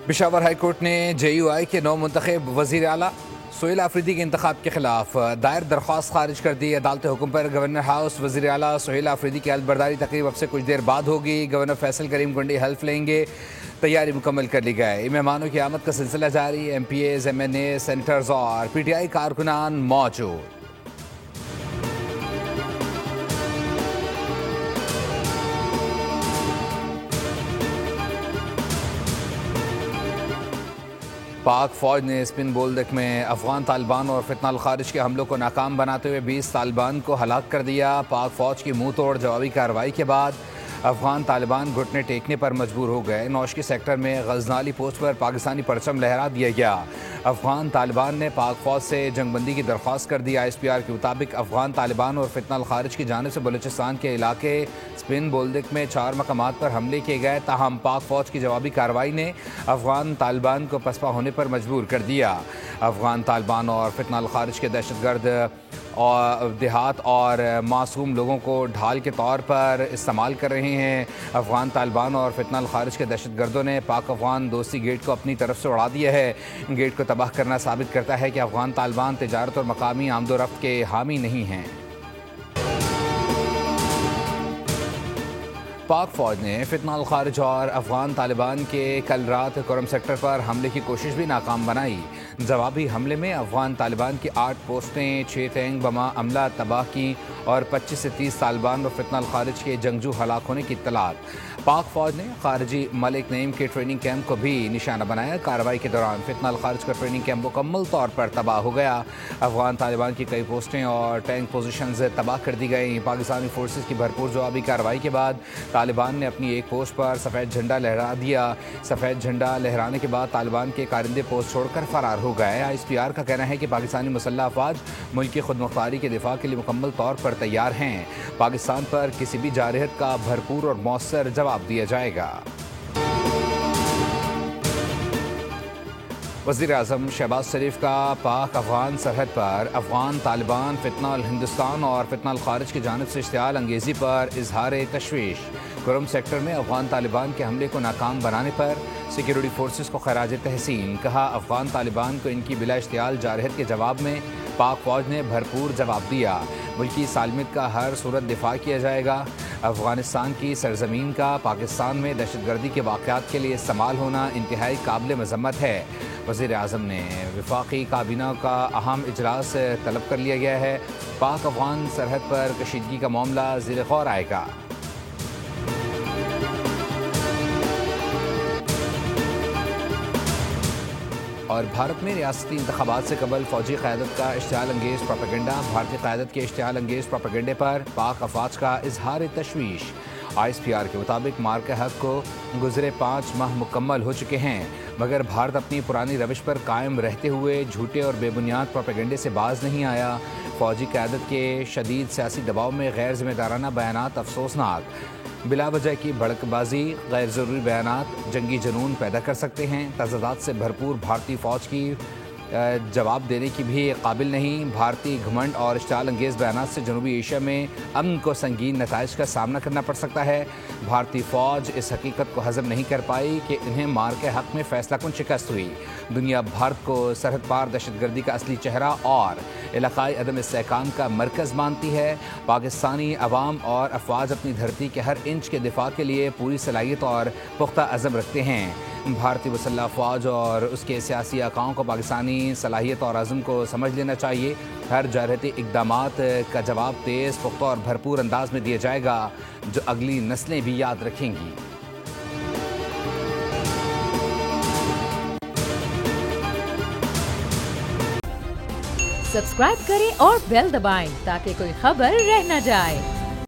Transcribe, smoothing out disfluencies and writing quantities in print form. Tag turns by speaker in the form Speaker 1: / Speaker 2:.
Speaker 1: Peshawar high court ने JUI के नौ मुंतखब वज़ीर आला सोहेल आफरीदी के इंतखाब के खिलाफ दायर दरख्वास्त खारिज कर दी। अदालत हुक्म पर गवर्नर हाउस वज़ीर आला सोहेल आफरीदी की हल्फ बर्दारी तकरीब अब से कुछ देर बाद होगी। गवर्नर फैसल करीम गुंडी हल्फ लेंगे, तैयारी मुकम्मल कर ली गई। मेहमानों की आमद का सिलसिला जारी। MPAs, MNA, सेनेटर्स और PTI कारकुनान मौजूद। पाक फौज ने स्पिन बोल्दक में अफगान तालिबान और फितनाल खारिज के हमलों को नाकाम बनाते हुए 20 तालिबान को हलाक कर दिया। पाक फौज की मुंह तोड़ जवाबी कार्रवाई के बाद अफगान तालिबान घुटने टेकने पर मजबूर हो गए। नौशकी सेक्टर में गजनाली पोस्ट पर पाकिस्तानी परचम लहरा दिया गया। अफगान तालिबान ने पाक फौज से जंगबंदी की दरख्वास्त कर दी। ISPR के मुताबिक अफगान तालिबान और फितनाल खारिज की जानिब से बलूचिस्तान के इलाके स्पिन बोल्दक में 4 मकामात पर हमले किए गए। ताहम पाक फौज की जवाबी कार्रवाई ने अफगान तालिबान को पसपा होने पर मजबूर कर दिया। अफगान तालिबान और फितनाल खारिज के दहशतगर्द और देहात और मासूम लोगों को ढाल के तौर पर इस्तेमाल कर रहे हैं। अफगान तालिबान और फितनाल खारिज के दहशतगर्दों ने पाक अफगान दोस्ती गेट को अपनी तरफ से उड़ा दिया है। गेट को तबाह करना साबित करता है कि अफगान तालिबान तिजारत और मकामी आमदोरफ्त के हामी नहीं हैं। पाक फौज ने फितनाल खारिज और अफगान तालिबान के कल रात कुरम सेक्टर पर हमले की कोशिश भी नाकाम बनाई। जवाबी हमले में अफगान तालिबान की 8 पोस्टें, 6 टैंक बमा अमला तबाह की और 25 से 30 तालिबान और फितनाल खारिज के जंगजू हलाक होने की इत्तलात। पाक फौज ने खारजी मलिक नईम के ट्रेनिंग कैंप को भी निशाना बनाया। कार्रवाई के दौरान फितनाल खारिज का ट्रेनिंग कैंप मुकम्मल तौर पर तबाह हो गया। अफगान तालिबान की कई पोस्टें और टैंक पोजीशंस तबाह कर दी गई। पाकिस्तानी फोर्सेस की भरपूर जवाबी कार्रवाई के बाद तालिबान ने अपनी एक पोस्ट पर सफ़ेद झंडा लहरा दिया। सफ़ेद झंडा लहराने के बाद तालिबान के कारिंदे पोस्ट छोड़कर फरार हो गए। ISPR का कहना है कि पाकिस्तानी मुसल्लह अफवाज मुल्क की खुदमुख्तारी के दिफा के लिए मुकम्मल तौर पर तैयार हैं। पाकिस्तान पर किसी भी जारहत का भरपूर और मौसर जवाब दिया जाएगा। वज़ीर आज़म शहबाज शरीफ का पाक अफगान सरहद पर अफगान तालिबान फितनाल हिंदुस्तान और फितनाल खारिज की जानिब से इश्तियाल अंगेज़ी पर इजहार तशवीश। कुरम सेक्टर में अफगान तालिबान के हमले को नाकाम बनाने पर सिक्योरिटी फोर्सेस को खराज तहसीन। कहा, अफगान तालिबान को इनकी बिला इश्तियाल जारहत के जवाब में पाक फौज ने भरपूर जवाब दिया। मुल्की सालमियत का हर सूरत दिफा किया जाएगा। अफगानिस्तान की सरजमीन का पाकिस्तान में दहशतगर्दी के वाक़यात के लिए इस्तेमाल होना इंतहाई काबिल मज़म्मत है। वज़ीर आज़म ने वफाकी काबीना का अहम इजलास तलब कर लिया गया है। पाक अफगान सरहद पर कशीदगी का मामला ज़ेर गौर आएगा। और भारत में रियासती इंतखाबात से कबल फौजी क़यादत का इश्तियाल अंगेज़ प्रोपेगेंडा। भारतीय क़यादत के इश्तियाल अंगेज़ प्रोपेगेंडे पर पाक अफवाज का इजहार तशवीश। ISPR के मुताबिक मार्के हक को गुज़रे 5 माह मुकम्मल हो चुके हैं, मगर भारत अपनी पुरानी रविश पर कायम रहते हुए झूठे और बेबुनियाद प्रोपेगेंडे से बाज नहीं आया। फौजी क़यादत के शदीद सियासी दबाव में गैर ज़िम्मेदाराना बयानात अफसोसनाक। बिलावजह की भड़कबाजी, गैर ज़रूरी बयानात जंगी जुनून पैदा कर सकते हैं। तज़ादात से भरपूर भारतीय फ़ौज की जवाब देने की भी काबिल नहीं। भारतीय घमंड और इश्तियाल अंगेज़ बयानात से जनूबी एशिया में अमन को संगीन नताइज का सामना करना पड़ सकता है। भारतीय फ़ौज इस हकीकत को हज़म नहीं कर पाई कि इन्हें मार के हक़ में फ़ैसला कुन शिकस्त हुई। दुनिया भारत को सरहद पार दहशतगर्दी का असली चेहरा और इलाक़ाई अदम इस्तेहकाम का मरकज़ मानती है। पाकिस्तानी अवाम और अफवाज अपनी धरती के हर इंच के दिफा के लिए पूरी सलाहियत और पुख्ता अज़म रखते हैं। भारतीय मुसल्लह फ़ौज और उसके सियासी आकाओं को पाकिस्तानी सलाहियत और अज़म को समझ लेना चाहिए। हर जारहती इक़दामात का जवाब तेज़, पुख्ता और भरपूर अंदाज में दिया जाएगा, जो अगली नस्लें भी याद रखेंगी।
Speaker 2: सब्सक्राइब करें और बेल दबाएं ताकि कोई खबर रह न जाए।